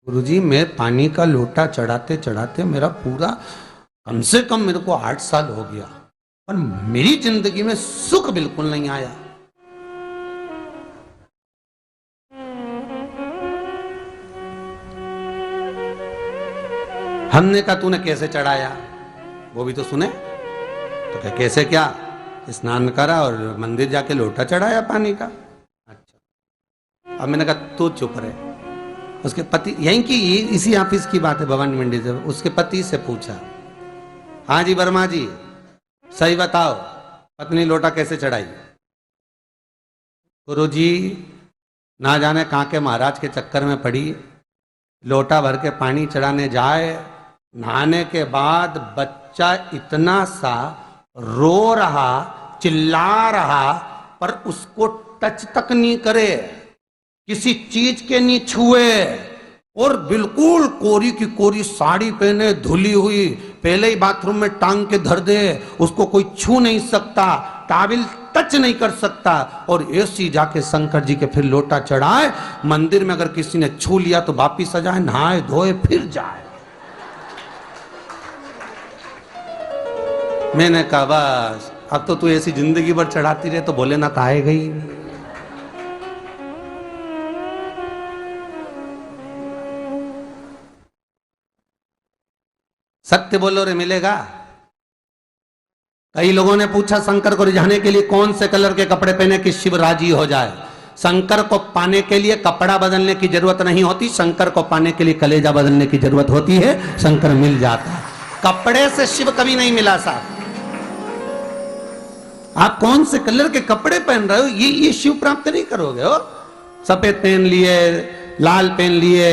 गुरुजी, मैं पानी का लोटा चढ़ाते चढ़ाते मेरा पूरा कम से कम मेरे को 8 साल हो गया, पर मेरी जिंदगी में सुख बिल्कुल नहीं आया। हमने कहा तूने कैसे चढ़ाया, वो भी तो सुने। तो क्या कैसे, क्या स्नान करा और मंदिर जाके लोटा चढ़ाया पानी का। अच्छा, अब मैंने कहा तू चुप रहे। उसके पति, यहीं की इसी ऑफिस की बात है, भवानी मंडी से, उसके पति से पूछा, हाँ जी वर्मा जी सही बताओ, पत्नी लोटा कैसे चढ़ाई। गुरुजी, ना जाने कहाँ के महाराज के चक्कर में पड़ी, लोटा भर के पानी चढ़ाने जाए, नहाने के बाद बच्चा इतना सा रो रहा, चिल्ला रहा, पर उसको टच तक नहीं करे, किसी चीज के नहीं छुए, और बिल्कुल कोरी की कोरी साड़ी पहने, धुली हुई, पहले ही बाथरूम में टांग के धर दे, उसको कोई छू नहीं सकता, टाविल टच नहीं कर सकता, और ऐसी जाके शंकर जी के फिर लोटा चढ़ाए। मंदिर में अगर किसी ने छू लिया तो वापिस आ जाए, नहाए धोए फिर जाए। मैंने कहा बस अब तो तू ऐसी जिंदगी भर चढ़ाती रहे तो भोलेनाथ आएगा ही। सत्य बोलो रे, मिलेगा। कई लोगों ने पूछा शंकर को रिझाने के लिए कौन से कलर के कपड़े पहने कि शिव राजी हो जाए। शंकर को पाने के लिए कपड़ा बदलने की जरूरत नहीं होती, शंकर को पाने के लिए कलेजा बदलने की जरूरत होती है, शंकर मिल जाता है। कपड़े से शिव कभी नहीं मिला साहब। आप कौन से कलर के कपड़े पहन रहे हो, ये शिव प्राप्त नहीं करोगे हो। सफेद पहन लिए, लाल पहन लिए,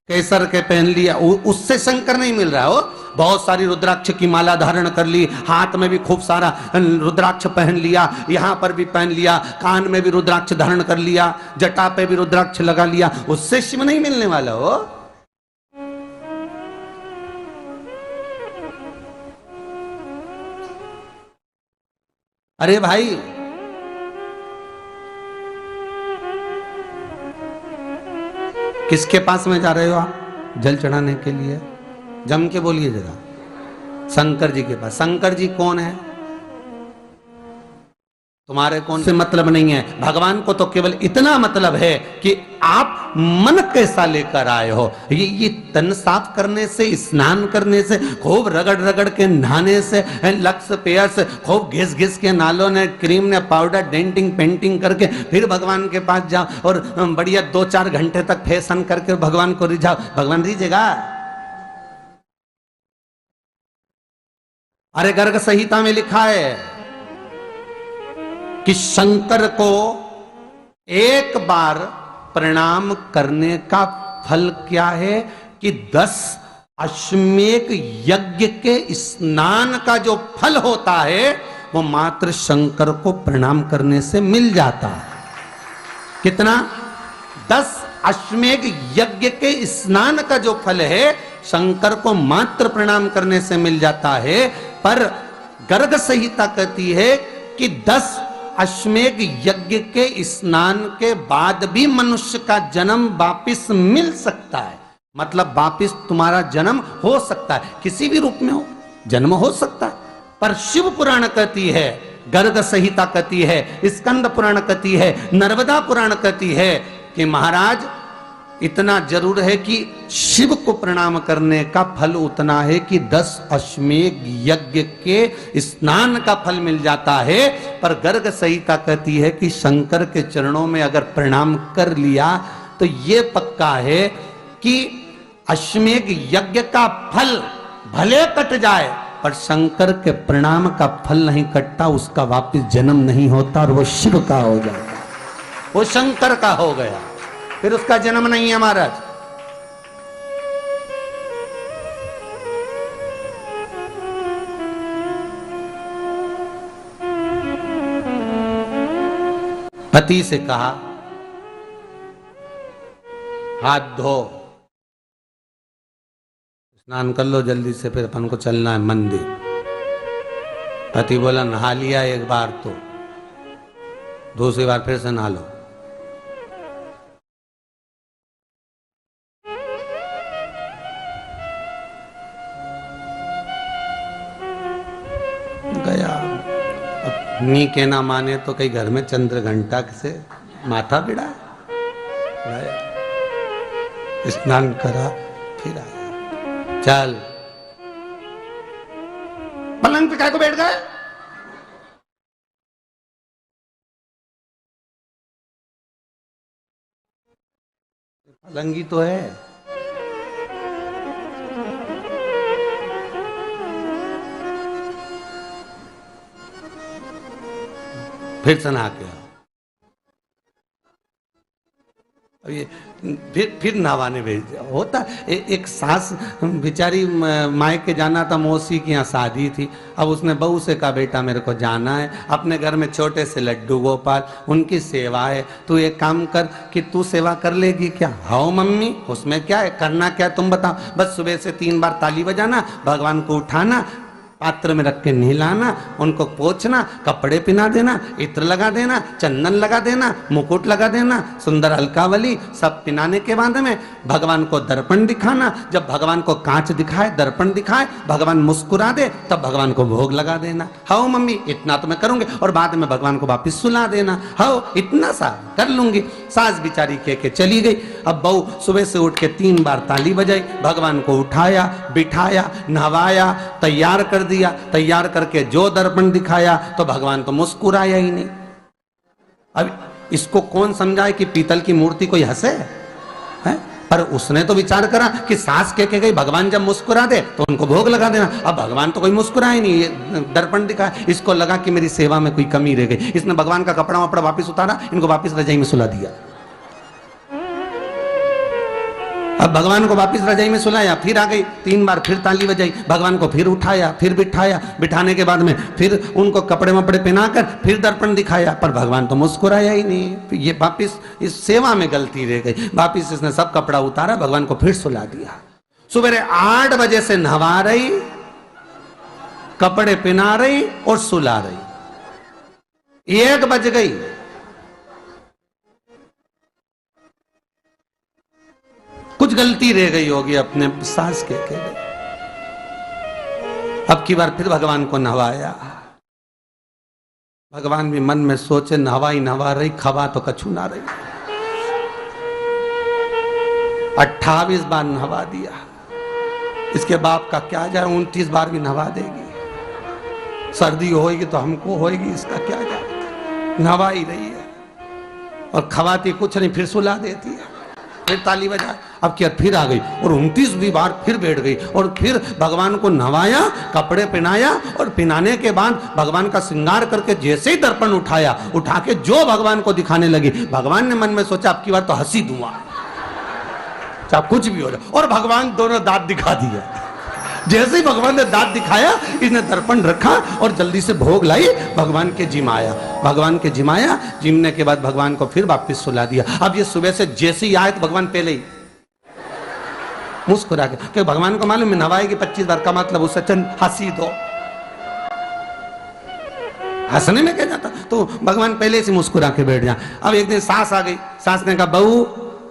केसर के पहन लिया, उससे शंकर नहीं मिल रहा हो। बहुत सारी रुद्राक्ष की माला धारण कर ली, हाथ में भी खूब सारा रुद्राक्ष पहन लिया, यहां पर भी पहन लिया, कान में भी रुद्राक्ष धारण कर लिया, जटा पे भी रुद्राक्ष लगा लिया, उससे शिव नहीं मिलने वाला हो। अरे भाई, किसके पास में जा रहे हो आप जल चढ़ाने के लिए? जम के बोलिए जरा। शंकर जी के पास। शंकर जी कौन है? तुम्हारे कौन से मतलब नहीं है। भगवान को तो केवल इतना मतलब है कि आप मन कैसा लेकर आए हो। ये तन साफ करने से, स्नान करने से, खूब रगड़ रगड़ के नहाने से, लक्स पेयर से, खूब घिस घिस के नालों ने, क्रीम ने, पाउडर, डेंटिंग पेंटिंग करके फिर भगवान के पास जाओ और बढ़िया 2-4 घंटे तक फैशन करके भगवान को रिझाओ, भगवान रिझेगा? अरे गर्ग संहिता में लिखा है कि शंकर को एक बार प्रणाम करने का फल क्या है कि 10 अश्वमेध यज्ञ के स्नान का जो फल होता है वो मात्र शंकर को प्रणाम करने से मिल जाता है। कितना? 10 अश्वमेध यज्ञ के स्नान का जो फल है शंकर को मात्र प्रणाम करने से मिल जाता है। पर गर्ग संहिता कहती है कि 10 अश्वमेध यज्ञ के स्नान के बाद भी मनुष्य का जन्म वापिस मिल सकता है। मतलब वापिस तुम्हारा जन्म हो सकता है, किसी भी रूप में हो, जन्म हो सकता है। पर शिव पुराण कहती है, गर्ग संहिता कहती है, स्कंद पुराण कहती है, नर्मदा पुराण कहती है कि महाराज इतना जरूर है कि शिव को प्रणाम करने का फल उतना है कि 10 अश्वमेध यज्ञ के स्नान का फल मिल जाता है। पर गर्ग संहिता कहती है कि शंकर के चरणों में अगर प्रणाम कर लिया तो ये पक्का है कि अश्वमेध यज्ञ का फल भले कट जाए पर शंकर के प्रणाम का फल नहीं कटता, उसका वापिस जन्म नहीं होता और वो शिव का हो जाता, वो शंकर का हो गया, फिर उसका जन्म नहीं है महाराज। पति से कहा हाथ धो, स्नान कर लो जल्दी से, फिर अपन को चलना है मंदिर। पति बोला नहा लिया एक बार तो दूसरी बार फिर से नहा लो। नी के ना माने तो कई घर में चंद्र घंटा से माथा बिड़ा, स्नान करा फिर आया। चल पलंग पे काय को बैठ गए? पलंगी तो है। फिर से नहा के आओ। अब ये फिर नहवाने भेज दिया। होता एक सास बेचारी मायके जाना था, मौसी की यहाँ शादी थी। अब उसने बहू से कहा बेटा मेरे को जाना है, अपने घर में छोटे से लड्डू गोपाल, उनकी सेवा है, तू एक काम कर कि तू सेवा कर लेगी क्या? हाँ मम्मी, उसमें क्या है, करना क्या है तुम बताओ। बस सुबह से 3 बार ताली बजाना, भगवान को उठाना, पात्र में रख के नहलाना, उनको पोंछना, कपड़े पहना देना, इत्र लगा देना, चंदन लगा देना, मुकुट लगा देना, सुंदर अलकावली सब पिनाने के बाद में भगवान को दर्पण दिखाना। जब भगवान को कांच दिखाए, दर्पण दिखाए, भगवान मुस्कुरा दे, तब भगवान को भोग लगा देना। हाँ मम्मी इतना तो मैं करूंगी, और बाद में भगवान को वापिस सुला देना। हाँ इतना सा कर लूंगी। सास बिचारी कह के चली गई। अब बहू सुबह से उठ के 3 बार ताली बजाई, भगवान को उठाया, बिठाया, नहवाया, तैयार कर दिया। तैयार करके जो दर्पण दिखाया तो भगवान तो मुस्कुराया ही नहीं। अब इसको कौन समझाए कि पीतल की मूर्ति कोई हंसे है? पर उसने तो विचार करा कि सास के गई भगवान जब मुस्कुरा दे तो उनको भोग लगा देना। अब भगवान तो कोई मुस्कुराए नहीं, ये दर्पण दिखाया। इसको लगा कि मेरी सेवा में कोई कमी रह गई। इसने भगवान का कपड़ा वपड़ा वापिस उतारा, इनको वापिस रजाई में सुला दिया। अब भगवान को वापिस रजाई में सुलाया, फिर आ गई, 3 बार फिर ताली बजाई, भगवान को फिर उठाया, फिर बिठाया, बिठाने के बाद में फिर उनको कपड़े वपड़े पहनाकर फिर दर्पण दिखाया, पर भगवान तो मुस्कुराया ही नहीं। ये वापिस इस सेवा में गलती रह गई। वापिस इसने सब कपड़ा उतारा, भगवान को फिर सुला दिया। सुबह 8 बजे से नहवा रही, कपड़े पहना रही और सुला रही। 1 बज गई। कुछ गलती रह गई होगी अपने सास के गई। अब की बार फिर भगवान को नहवाया। भगवान भी मन में सोचे नहवाई नहवा रही, खवा तो कछु ना रही। 28 बार नहवा दिया। इसके बाप का क्या जाए, 29 बार भी नहवा देगी। सर्दी होगी तो हमको होगी, इसका क्या जाए। नहवा ही रही है और खवाती कुछ नहीं, फिर सुला देती है, फिर ताली बजा। अब क्या फिर आ गई और 29वीं बार फिर बैठ गई और फिर भगवान को नहवाया, कपड़े पहनाया और पहनाने के बाद भगवान का श्रृंगार करके जैसे ही दर्पण उठाया, उठा के जो भगवान को दिखाने लगी, भगवान ने मन में सोचा अब की बार तो हंसी दूंगा, चाहे कुछ भी हो जाए। और भगवान दोनों दांत दिखा दिए। जैसे ही भगवान ने दांत दिखाया, इसने दर्पण रखा और जल्दी से भोग लाई, भगवान के जिमाया। भगवान के जिमाया, जिमने के बाद भगवान को फिर वापस सुला दिया। अब ये सुबह से जैसे ही आए तो भगवान पहले ही मुस्कुरा के, क्योंकि भगवान को मालूम है नवाएगी 25 बार का मतलब उससे चंद हंसी दो, हंसने में क्या जाता। तो भगवान पहले से मुस्कुरा के बैठ जाए। अब एक दिन सास आ गई। सास ने कहा बहू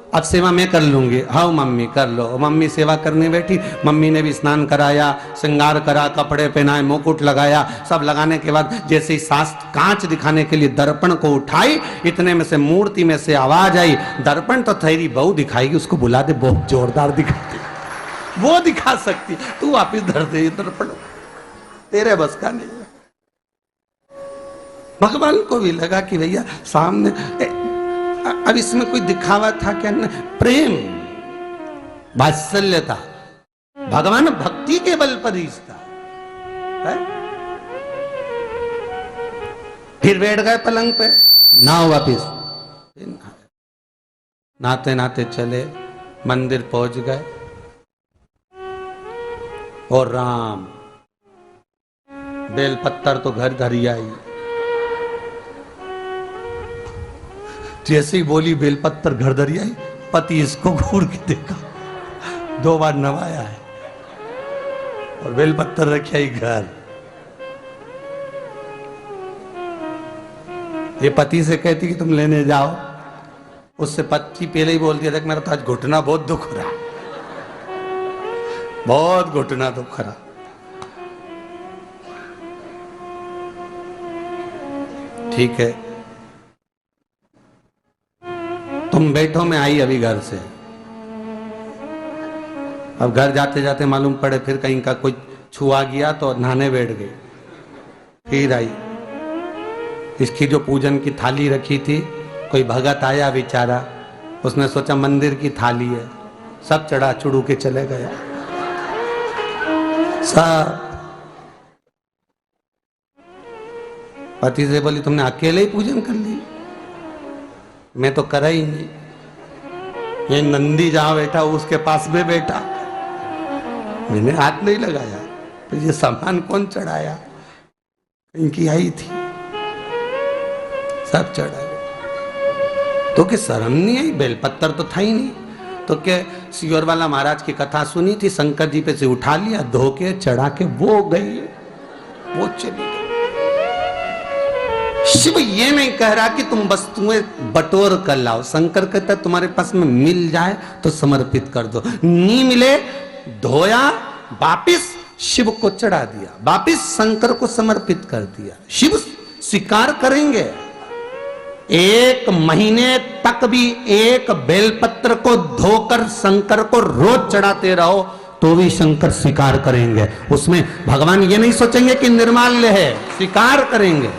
अब सेवा मैं कर लूंगी। हाँ मम्मी कर लो। मम्मी सेवा करने बैठी। मम्मी ने भी स्नान कराया, श्रृंगार करा, कपड़े पहनाए, मुकुट लगाया। सब लगाने के बाद जैसे ही सास कांच दिखाने के लिए दर्पण को उठाई, इतने में से मूर्ति में से आवाज आई, दर्पण तो तेरी बहू दिखाएगी, उसको बुला दे, बहुत जोरदार दिखाती, वो दिखा सकती, तू वापिस धर दे दर्पण, तेरे बस का नहीं है। भगवान को भी लगा कि भैया सामने, अब इसमें कोई दिखावा था क्या? प्रेम, वात्सल्य था। भगवान भक्ति के बल पर रिश्ता है। फिर बैठ गए पलंग पे, नाव वापिस, नाते नाते चले, मंदिर पहुंच गए और राम बेलपत्तर तो घर धरी आई। जैसे ही बोली बेलपत्तर घर धरी आई, पति इसको घूर के देखा, 2 बार नवाया है और बेलपत्तर रखा ही घर। ये पति से कहती कि तुम लेने जाओ, उससे पति पहले ही बोल दिया था कि मेरा तो आज घुटना बहुत दुख रहा, बहुत घुटना दुख रहा। ठीक है, तुम बैठो, मैं आई अभी घर से। अब घर जाते जाते मालूम पड़े फिर कहीं का कोई छुआ गया तो नहाने बैठ गई। फिर आई, इसकी जो पूजन की थाली रखी थी, कोई भगत आया बेचारा, उसने सोचा मंदिर की थाली है, सब चढ़ा चुड़ू के चले गया सब। पति से बोली तुमने अकेले ही पूजन कर ली, मैं तो करा ही नहीं। ये नंदी जहां बैठा उसके पास में बैठा, मैंने हाथ नहीं लगाया। तो ये सामान कौन चढ़ाया? इनकी आई थी, सब चढ़ाया। तो कि शर्म नहीं आई? बेलपत्तर तो था ही नहीं। तो क्या सियोर वाला महाराज की कथा सुनी थी, शंकर जी पे से उठा लिया, धो के चढ़ा के वो गई, वो चली गई। शिव ये नहीं कह रहा कि तुम वस्तुएं बटोर कर लाओ। शंकर कहता है तुम्हारे पास में मिल जाए तो समर्पित कर दो, नहीं मिले धोया, वापिस शिव को चढ़ा दिया, वापिस शंकर को समर्पित कर दिया। शिव स्वीकार करेंगे। 1 महीने तक भी एक बेलपत्र को धोकर शंकर को रोज चढ़ाते रहो तो भी शंकर स्वीकार करेंगे। उसमें भगवान ये नहीं सोचेंगे कि निर्माल्य है, स्वीकार करेंगे।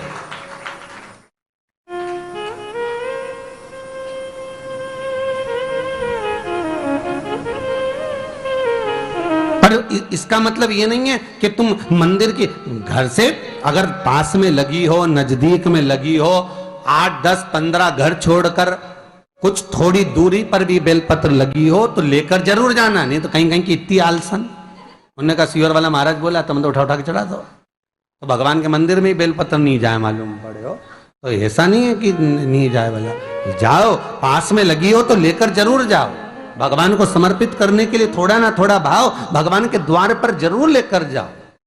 इसका मतलब ये नहीं है कि तुम मंदिर की घर से अगर पास में लगी हो, नजदीक में लगी हो, 8, 10, 15 घर छोड़कर कुछ थोड़ी दूरी पर भी बेलपत्र लगी हो तो लेकर जरूर जाना। नहीं तो कहीं कहीं की इतनी आलसन। उन्होंने कहा सियोर वाला महाराज बोला तुम तो उठा उठा के चढ़ा दो। तो भगवान के मंदिर में ही बेलपत्र नहीं जाए मालूम पड़े हो, तो ऐसा नहीं है कि नहीं जाए वाला, जाओ, पास में लगी हो तो लेकर जरूर जाओ। भगवान को समर्पित करने के लिए थोड़ा ना थोड़ा भाव भगवान के द्वार पर जरूर लेकर जाओ।